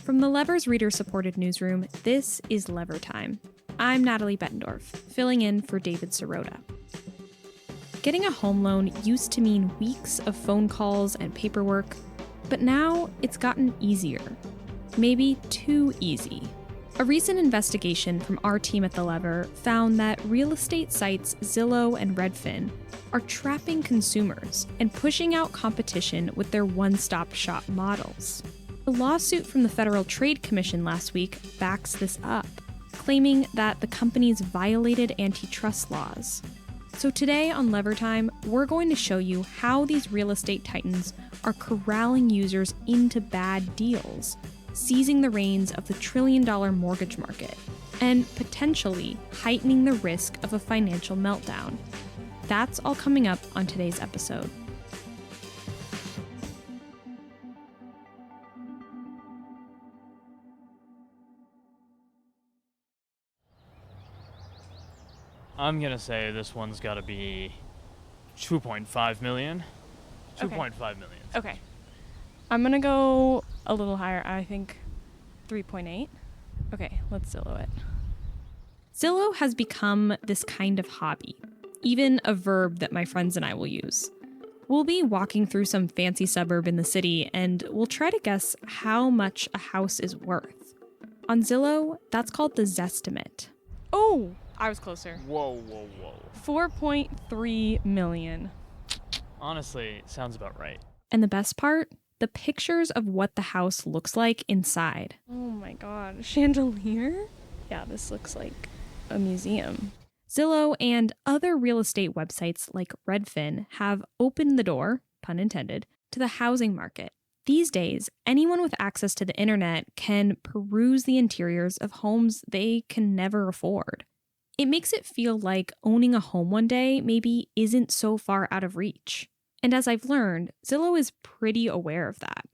From the Levers reader-supported newsroom, this is Lever Time. I'm Natalie Bettendorf, filling in for David Sirota. Getting a home loan used to mean weeks of phone calls and paperwork, but now it's gotten easier. Maybe too easy. A recent investigation from our team at The Lever found that real estate sites Zillow and Redfin are trapping consumers and pushing out competition with their one-stop shop models. A lawsuit from the Federal Trade Commission last week backs this up, claiming that the companies violated antitrust laws. So today on Lever Time, we're going to show you how these real estate titans are corralling users into bad deals, seizing the reins of the trillion-dollar mortgage market, and potentially heightening the risk of a financial meltdown. That's all coming up on today's episode. I'm gonna say this one's gotta be 2.5 million. Okay. 2.5 million. Okay. I'm gonna go a little higher. I think 3.8. Okay, let's Zillow it. Zillow has become this kind of hobby, even a verb that my friends and I will use. We'll be walking through some fancy suburb in the city, and we'll try to guess how much a house is worth. On Zillow, that's called the Zestimate. Oh, I was closer. Whoa. 4.3 million. Honestly, sounds about right. And the best part? The pictures of what the house looks like inside. Oh my god, chandelier? Yeah, this looks like a museum. Zillow and other real estate websites like Redfin have opened the door, pun intended, to the housing market. These days, anyone with access to the internet can peruse the interiors of homes they can never afford. It makes it feel like owning a home one day maybe isn't so far out of reach. And as I've learned, Zillow is pretty aware of that.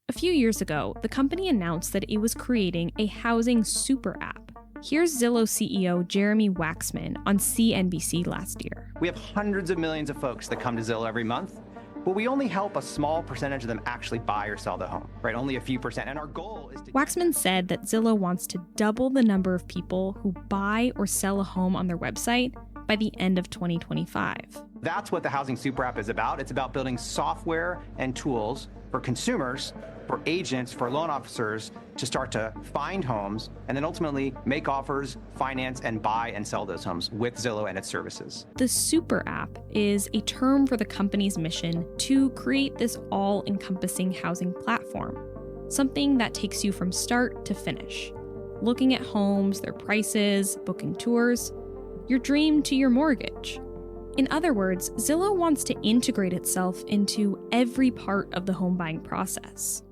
A few years ago, the company announced that it was creating a housing super app. Here's Zillow CEO Jeremy Waxman on CNBC last year. We have hundreds of millions of folks that come to Zillow every month, but we only help a small percentage of them actually buy or sell the home, right? Only a few percent. And our goal is to... Waxman said that Zillow wants to double the number of people who buy or sell a home on their website by the end of 2025. That's what the Housing Super App is about. It's about building software and tools for consumers, for agents, for loan officers to start to find homes and then ultimately make offers, finance, and buy and sell those homes with Zillow and its services. The Super App is a term for the company's mission to create this all-encompassing housing platform, something that takes you from start to finish, looking at homes, their prices, booking tours, your dream to your mortgage. In other words, Zillow wants to integrate itself into every part of the home buying process.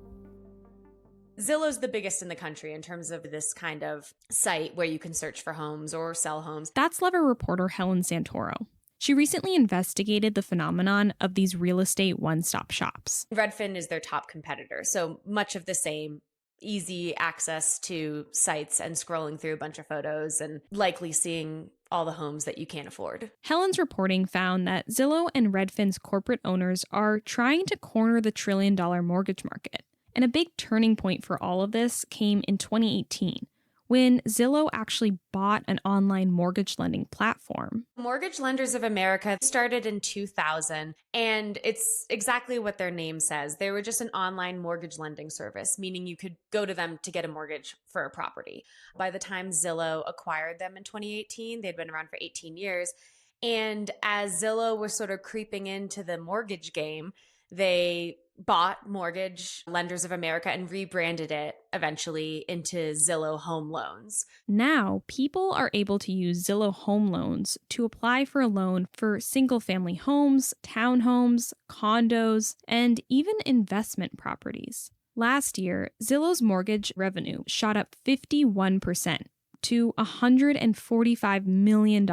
Zillow's the biggest in the country in terms of this kind of site where you can search for homes or sell homes. That's Lever reporter Helen Santoro. She recently investigated the phenomenon of these real estate one-stop shops. Redfin is their top competitor, so much of the same. Easy access to sites and scrolling through a bunch of photos and likely seeing all the homes that you can't afford. Helen's reporting found that Zillow and Redfin's corporate owners are trying to corner the trillion-dollar mortgage market. And a big turning point for all of this came in 2018, when Zillow actually bought an online mortgage lending platform. Mortgage Lenders of America started in 2000, and it's exactly what their name says. They were just an online mortgage lending service, meaning you could go to them to get a mortgage for a property. By the time Zillow acquired them in 2018, they'd been around for 18 years. And as Zillow was sort of creeping into the mortgage game, they bought Mortgage Lenders of America and rebranded it eventually into Zillow Home Loans. Now, people are able to use Zillow Home Loans to apply for a loan for single-family homes, townhomes, condos, and even investment properties. Last year, Zillow's mortgage revenue shot up 51% to $145 million,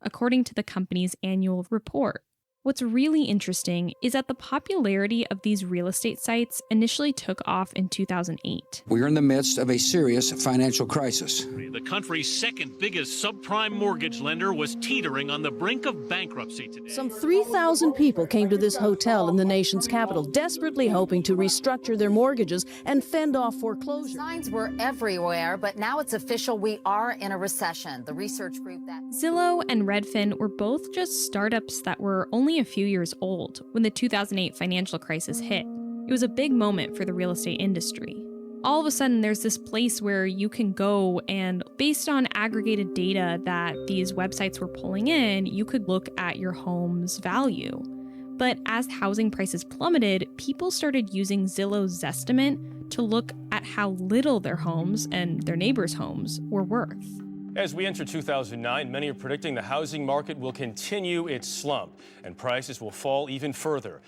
according to the company's annual report. What's really interesting is that the popularity of these real estate sites initially took off in 2008. We are in the midst of a serious financial crisis. The country's second biggest subprime mortgage lender was teetering on the brink of bankruptcy today. Some 3,000 people came to this hotel in the nation's capital, desperately hoping to restructure their mortgages and fend off foreclosure. Signs were everywhere, but now it's official. We are in a recession. The research group that Zillow and Redfin were both just startups that were only a few years old when the 2008 financial crisis hit. It was a big moment for the real estate industry. All of a sudden, there's this place where you can go and, based on aggregated data that these websites were pulling in, you could look at your home's value. But as housing prices plummeted, people started using Zillow's Zestimate to look at how little their homes and their neighbors' homes were worth. As we enter 2009, many are predicting the housing market will continue its slump and prices will fall even further.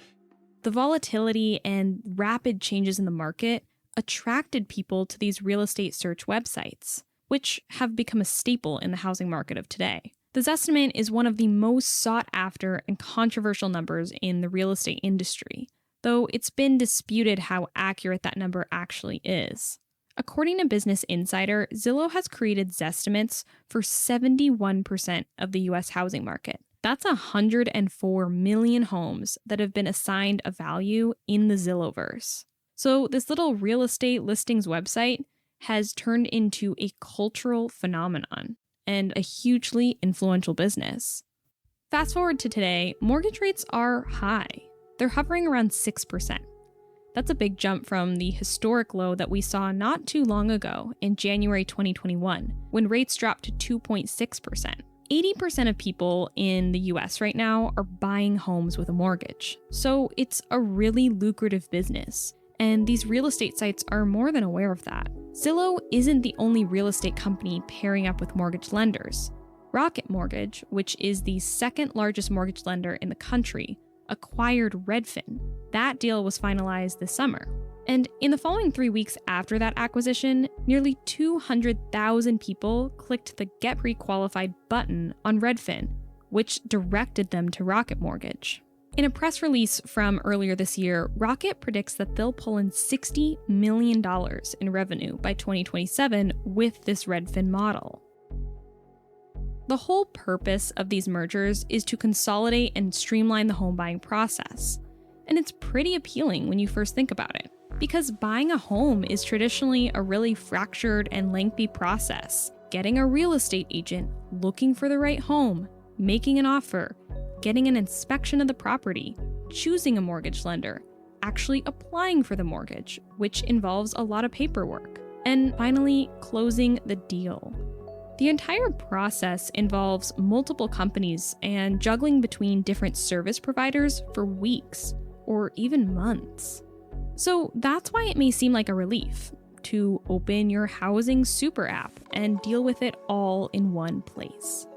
The volatility and rapid changes in the market attracted people to these real estate search websites, which have become a staple in the housing market of today. The Zestimate is one of the most sought after and controversial numbers in the real estate industry, though it's been disputed how accurate that number actually is. According to Business Insider, Zillow has created Zestimates for 71% of the U.S. housing market. That's 104 million homes that have been assigned a value in the Zillowverse. So this little real estate listings website has turned into a cultural phenomenon and a hugely influential business. Fast forward to today, mortgage rates are high. They're hovering around 6%. That's a big jump from the historic low that we saw not too long ago in January 2021, when rates dropped to 2.6%. 80% of people in the US right now are buying homes with a mortgage. So it's a really lucrative business. And these real estate sites are more than aware of that. Zillow isn't the only real estate company pairing up with mortgage lenders. Rocket Mortgage, which is the second largest mortgage lender in the country, acquired Redfin. That deal was finalized this summer. And in the following 3 weeks after that acquisition, nearly 200,000 people clicked the Get Pre-Qualified button on Redfin, which directed them to Rocket Mortgage. In a press release from earlier this year, Rocket predicts that they'll pull in $60 million in revenue by 2027 with this Redfin model. The whole purpose of these mergers is to consolidate and streamline the home buying process. And it's pretty appealing when you first think about it, because buying a home is traditionally a really fractured and lengthy process. Getting a real estate agent, looking for the right home, making an offer, getting an inspection of the property, choosing a mortgage lender, actually applying for the mortgage, which involves a lot of paperwork, and finally closing the deal. The entire process involves multiple companies and juggling between different service providers for weeks or even months. So that's why it may seem like a relief to open your housing super app and deal with it all in one place.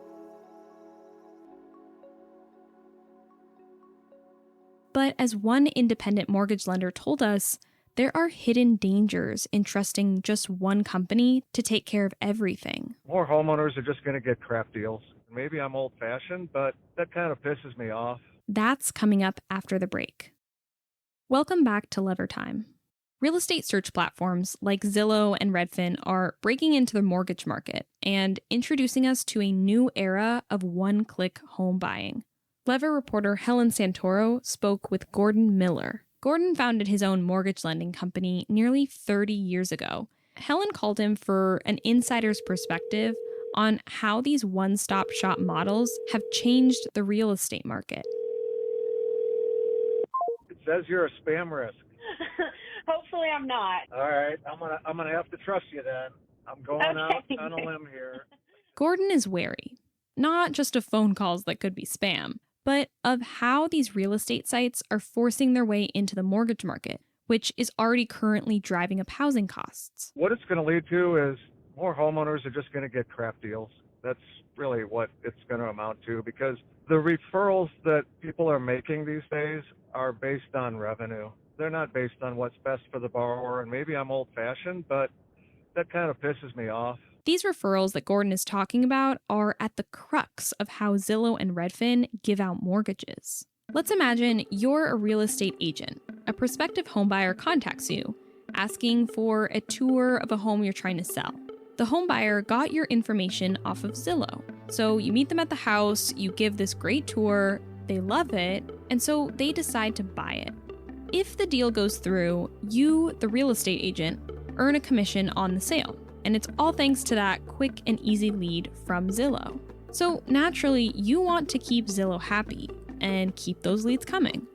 But as one independent mortgage lender told us, there are hidden dangers in trusting just one company to take care of everything. More homeowners are just going to get crap deals. Maybe I'm old-fashioned, but that kind of pisses me off. That's coming up after the break. Welcome back to Lever Time. Real estate search platforms like Zillow and Redfin are breaking into the mortgage market and introducing us to a new era of one-click home buying. Lever reporter Helen Santoro spoke with Gordon Miller. Gordon founded his own mortgage lending company nearly 30 years ago. Helen called him for an insider's perspective on how these one-stop shop models have changed the real estate market. It says you're a spam risk. Hopefully I'm not. All right, I'm gonna have to trust you then. I'm going out on a limb here. Gordon is wary, not just of phone calls that could be spam, but of how these real estate sites are forcing their way into the mortgage market, which is already currently driving up housing costs. What it's going to lead to is more homeowners are just going to get crap deals. That's really what it's going to amount to, because the referrals that people are making these days are based on revenue. They're not based on what's best for the borrower, and maybe I'm old-fashioned, but that kind of pisses me off. These referrals that Gordon is talking about are at the crux of how Zillow and Redfin give out mortgages. Let's imagine you're a real estate agent. A prospective homebuyer contacts you, asking for a tour of a home you're trying to sell. The homebuyer got your information off of Zillow. So you meet them at the house, you give this great tour, they love it, and so they decide to buy it. If the deal goes through, you, the real estate agent, earn a commission on the sale. And it's all thanks to that quick and easy lead from Zillow. So naturally, you want to keep Zillow happy and keep those leads coming.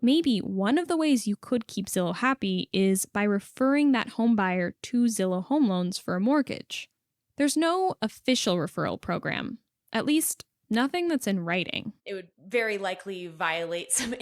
Maybe one of the ways you could keep Zillow happy is by referring that home buyer to Zillow Home Loans for a mortgage. There's no official referral program, at least nothing that's in writing. It would very likely violate some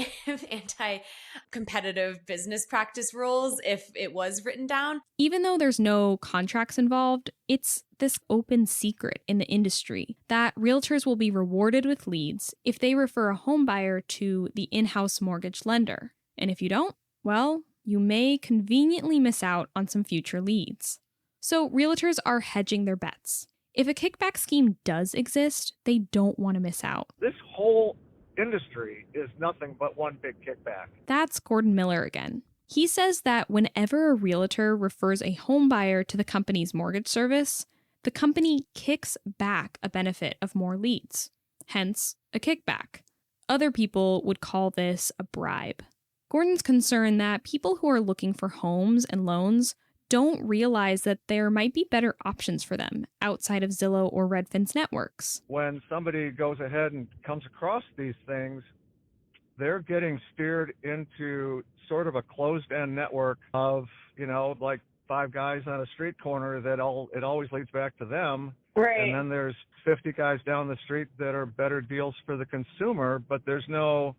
anti-competitive business practice rules if it was written down. Even though there's no contracts involved, it's this open secret in the industry that realtors will be rewarded with leads if they refer a home buyer to the in-house mortgage lender. And if you don't, well, you may conveniently miss out on some future leads. So realtors are hedging their bets. If a kickback scheme does exist, they don't want to miss out. This whole industry is nothing but one big kickback. That's Gordon Miller again. He says that whenever a realtor refers a home buyer to the company's mortgage service, the company kicks back a benefit of more leads, hence a kickback. Other people would call this a bribe. Gordon's concerned that people who are looking for homes and loans don't realize that there might be better options for them outside of Zillow or Redfin's networks. When somebody goes ahead and comes across these things, they're getting steered into sort of a closed-end network of, like 5 guys on a street corner that it always leads back to them. Right. And then there's 50 guys down the street that are better deals for the consumer, but there's no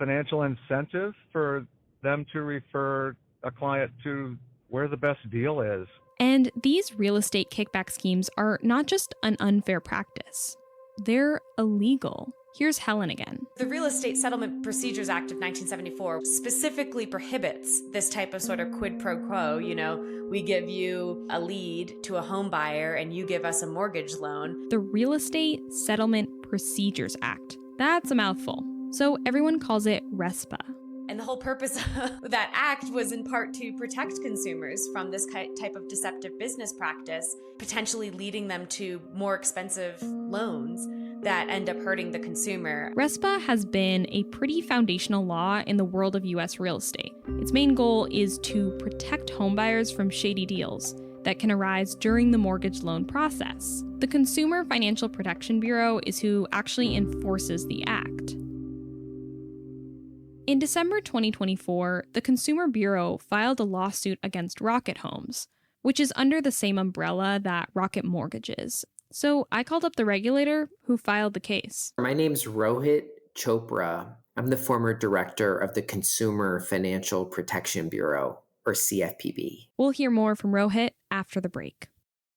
financial incentive for them to refer a client to where the best deal is. And these real estate kickback schemes are not just an unfair practice. They're illegal. Here's Helen again. The Real Estate Settlement Procedures Act of 1974 specifically prohibits this type of sort of quid pro quo. We give you a lead to a home buyer and you give us a mortgage loan. The Real Estate Settlement Procedures Act. That's a mouthful. So everyone calls it RESPA. And the whole purpose of that act was in part to protect consumers from this type of deceptive business practice, potentially leading them to more expensive loans that end up hurting the consumer. RESPA has been a pretty foundational law in the world of U.S. real estate. Its main goal is to protect homebuyers from shady deals that can arise during the mortgage loan process. The Consumer Financial Protection Bureau is who actually enforces the act. In December 2024, the Consumer Bureau filed a lawsuit against Rocket Homes, which is under the same umbrella that Rocket Mortgage is. So I called up the regulator who filed the case. My name's Rohit Chopra. I'm the former director of the Consumer Financial Protection Bureau, or CFPB. We'll hear more from Rohit after the break.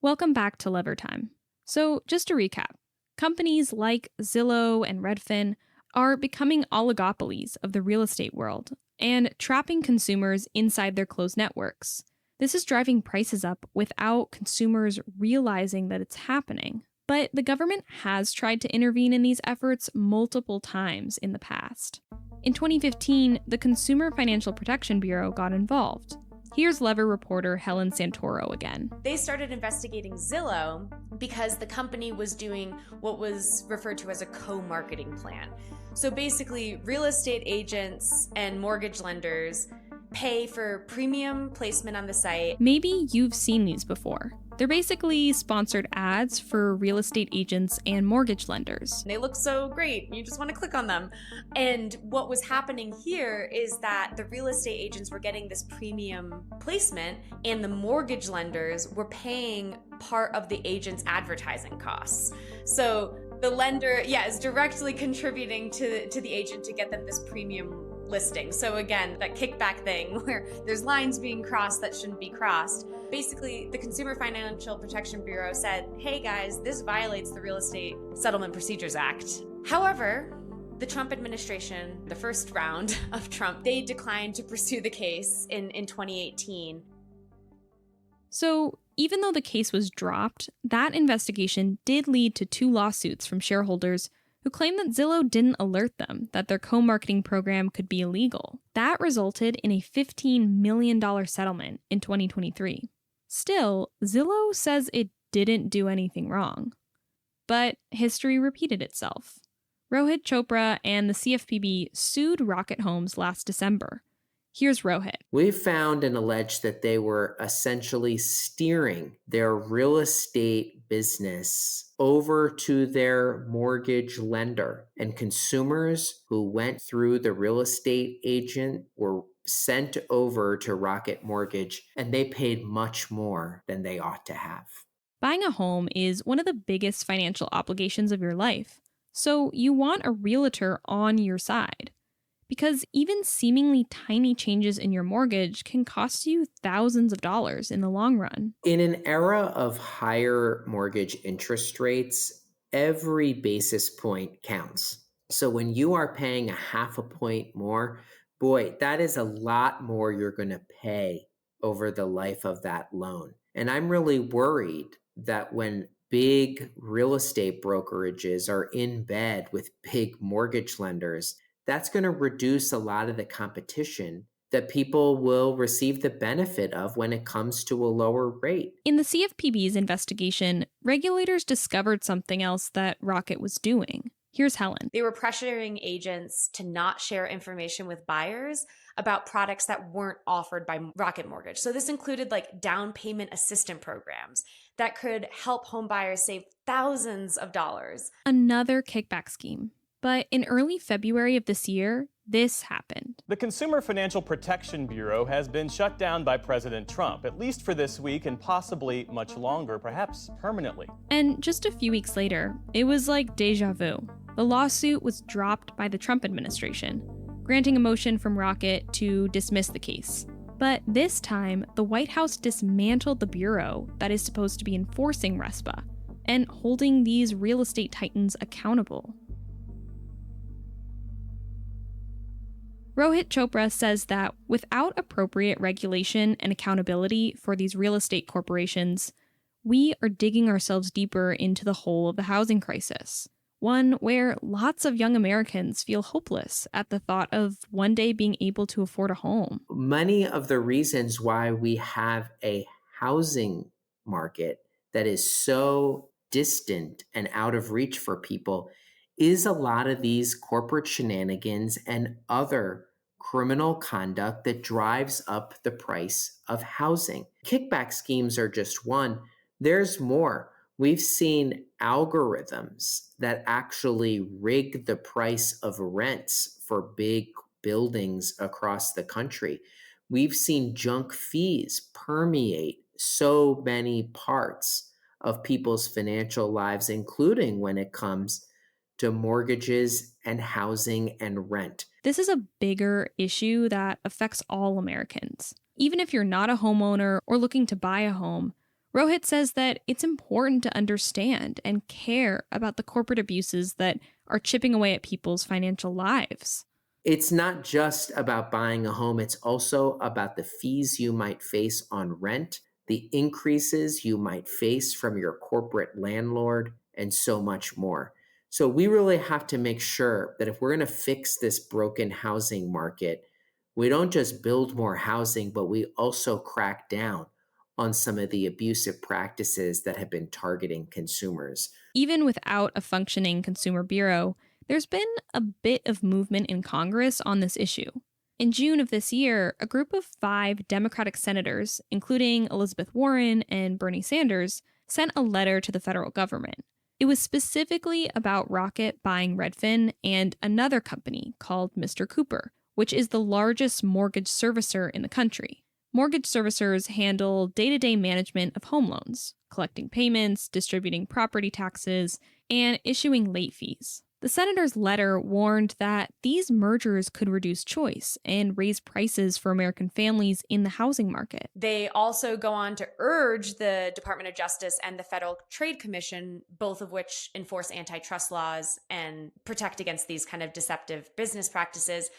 Welcome back to Lever Time. So just to recap, companies like Zillow and Redfin are becoming oligopolies of the real estate world and trapping consumers inside their closed networks. This is driving prices up without consumers realizing that it's happening. But the government has tried to intervene in these efforts multiple times in the past. In 2015, the Consumer Financial Protection Bureau got involved. Here's Lever reporter Helen Santoro again. They started investigating Zillow because the company was doing what was referred to as a co-marketing plan. So basically, real estate agents and mortgage lenders pay for premium placement on the site. Maybe you've seen these before. They're basically sponsored ads for real estate agents and mortgage lenders. They look so great, you just want to click on them. And what was happening here is that the real estate agents were getting this premium placement and the mortgage lenders were paying part of the agent's advertising costs. So the lender, is directly contributing to the agent to get them this premium listing. So again, that kickback thing where there's lines being crossed that shouldn't be crossed. Basically, the Consumer Financial Protection Bureau said, hey guys, this violates the Real Estate Settlement Procedures Act. However, the Trump administration, the first round of Trump, they declined to pursue the case in 2018. So even though the case was dropped, that investigation did lead to 2 lawsuits from shareholders who claimed that Zillow didn't alert them that their co-marketing program could be illegal. That resulted in a $15 million settlement in 2023. Still, Zillow says it didn't do anything wrong. But history repeated itself. Rohit Chopra and the CFPB sued Rocket Homes last December. Here's Rohit. We found and alleged that they were essentially steering their real estate business over to their mortgage lender, and consumers who went through the real estate agent were sent over to Rocket Mortgage, and they paid much more than they ought to have. Buying a home is one of the biggest financial obligations of your life, so you want a realtor on your side. Because even seemingly tiny changes in your mortgage can cost you thousands of dollars in the long run. In an era of higher mortgage interest rates, every basis point counts. So when you are paying a half a point more, boy, that is a lot more you're going to pay over the life of that loan. And I'm really worried that when big real estate brokerages are in bed with big mortgage lenders, that's going to reduce a lot of the competition that people will receive the benefit of when it comes to a lower rate. In the CFPB's investigation, regulators discovered something else that Rocket was doing. Here's Helen. They were pressuring agents to not share information with buyers about products that weren't offered by Rocket Mortgage. So this included like down payment assistance programs that could help home buyers save thousands of dollars. Another kickback scheme. But in early February of this year, this happened. The Consumer Financial Protection Bureau has been shut down by President Trump, at least for this week and possibly much longer, perhaps permanently. And just a few weeks later, it was like deja vu. The lawsuit was dropped by the Trump administration, granting a motion from Rocket to dismiss the case. But this time, the White House dismantled the bureau that is supposed to be enforcing RESPA and holding these real estate titans accountable. Rohit Chopra says that without appropriate regulation and accountability for these real estate corporations, we are digging ourselves deeper into the hole of the housing crisis, one where lots of young Americans feel hopeless at the thought of one day being able to afford a home. Many of the reasons why we have a housing market that is so distant and out of reach for people is a lot of these corporate shenanigans and other criminal conduct that drives up the price of housing. Kickback schemes are just one. There's more. We've seen algorithms that actually rig the price of rents for big buildings across the country. We've seen junk fees permeate so many parts of people's financial lives, including when it comes to mortgages and housing and rent. This is a bigger issue that affects all Americans. Even if you're not a homeowner or looking to buy a home, Rohit says that it's important to understand and care about the corporate abuses that are chipping away at people's financial lives. It's not just about buying a home, it's also about the fees you might face on rent, the increases you might face from your corporate landlord, and so much more. So we really have to make sure that if we're going to fix this broken housing market, we don't just build more housing, but we also crack down on some of the abusive practices that have been targeting consumers. Even without a functioning consumer bureau, there's been a bit of movement in Congress on this issue. In June of this year, a group of 5 Democratic senators, including Elizabeth Warren and Bernie Sanders, sent a letter to the federal government. It was specifically about Rocket buying Redfin and another company called Mr. Cooper, which is the largest mortgage servicer in the country. Mortgage servicers handle day-to-day management of home loans, collecting payments, distributing property taxes, and issuing late fees. The senator's letter warned that these mergers could reduce choice and raise prices for American families in the housing market. They also go on to urge the Department of Justice and the Federal Trade Commission, both of which enforce antitrust laws and protect against these kind of deceptive business practices,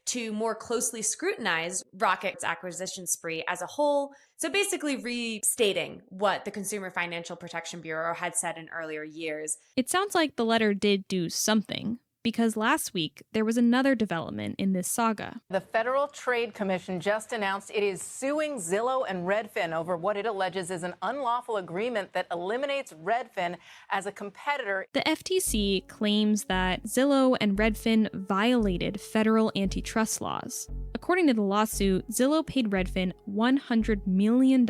to more closely scrutinize Rocket's acquisition spree as a whole. So basically restating what the Consumer Financial Protection Bureau had said in earlier years. It sounds like the letter did do something, because last week there was another development in this saga. The Federal Trade Commission just announced it is suing Zillow and Redfin over what it alleges is an unlawful agreement that eliminates Redfin as a competitor. The FTC claims that Zillow and Redfin violated federal antitrust laws. According to the lawsuit, Zillow paid Redfin $100 million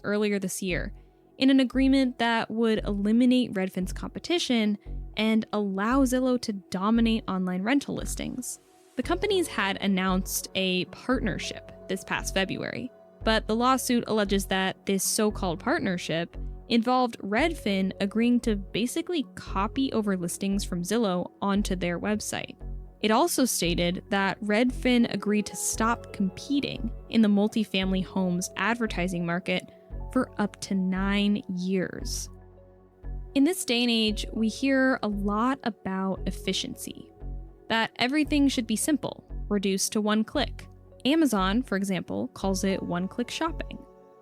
earlier this year in an agreement that would eliminate Redfin's competition and allow Zillow to dominate online rental listings. The companies had announced a partnership this past February, but the lawsuit alleges that this so-called partnership involved Redfin agreeing to basically copy over listings from Zillow onto their website. It also stated that Redfin agreed to stop competing in the multifamily homes advertising market for up to 9 years. In this day and age, we hear a lot about efficiency, that everything should be simple, reduced to one click. Amazon, for example, calls it one-click shopping.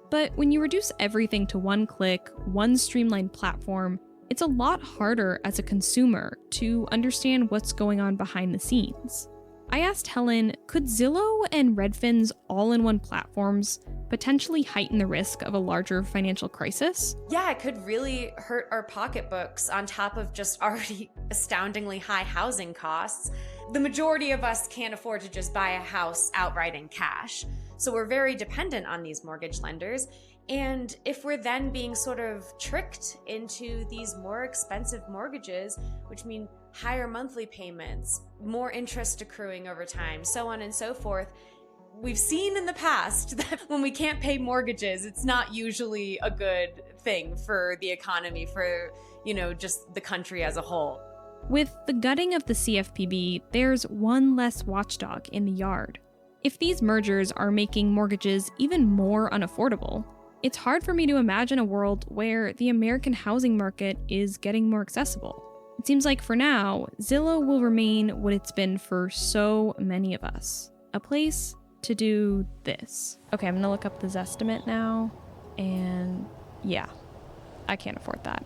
But when you reduce everything to one click, one streamlined platform, it's a lot harder as a consumer to understand what's going on behind the scenes. I asked Helen, could Zillow and Redfin's all-in-one platforms potentially heighten the risk of a larger financial crisis? Yeah, it could really hurt our pocketbooks on top of just already astoundingly high housing costs. The majority of us can't afford to just buy a house outright in cash, so we're very dependent on these mortgage lenders. And if we're then being sort of tricked into these more expensive mortgages, which mean higher monthly payments, more interest accruing over time, so on and so forth, we've seen in the past that when we can't pay mortgages, it's not usually a good thing for the economy, for, just the country as a whole. With the gutting of the CFPB, there's one less watchdog in the yard. If these mergers are making mortgages even more unaffordable, it's hard for me to imagine a world where the American housing market is getting more accessible. It seems like for now, Zillow will remain what it's been for so many of us. A place to do this. Okay, I'm gonna look up the Zestimate now, and yeah, I can't afford that.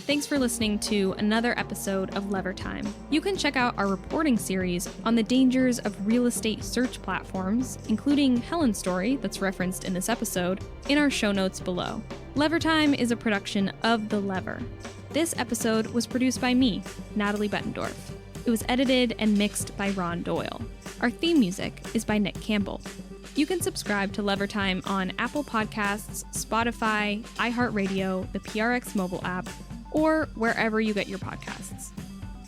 Thanks for listening to another episode of Lever Time. You can check out our reporting series on the dangers of real estate search platforms, including Helen's story that's referenced in this episode, in our show notes below. Lever Time is a production of The Lever. This episode was produced by me, Natalie Bettendorf. It was edited and mixed by Ron Doyle. Our theme music is by Nick Campbell. You can subscribe to Lever Time on Apple Podcasts, Spotify, iHeartRadio, the PRX mobile app, or wherever you get your podcasts.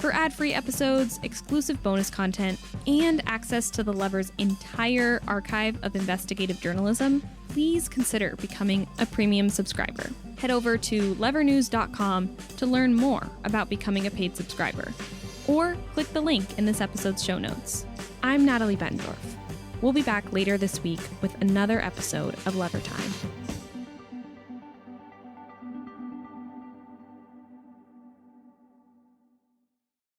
For ad-free episodes, exclusive bonus content, and access to The Lever's entire archive of investigative journalism, please consider becoming a premium subscriber. Head over to levernews.com to learn more about becoming a paid subscriber, or click the link in this episode's show notes. I'm Natalie Bettendorf. We'll be back later this week with another episode of Lever Time.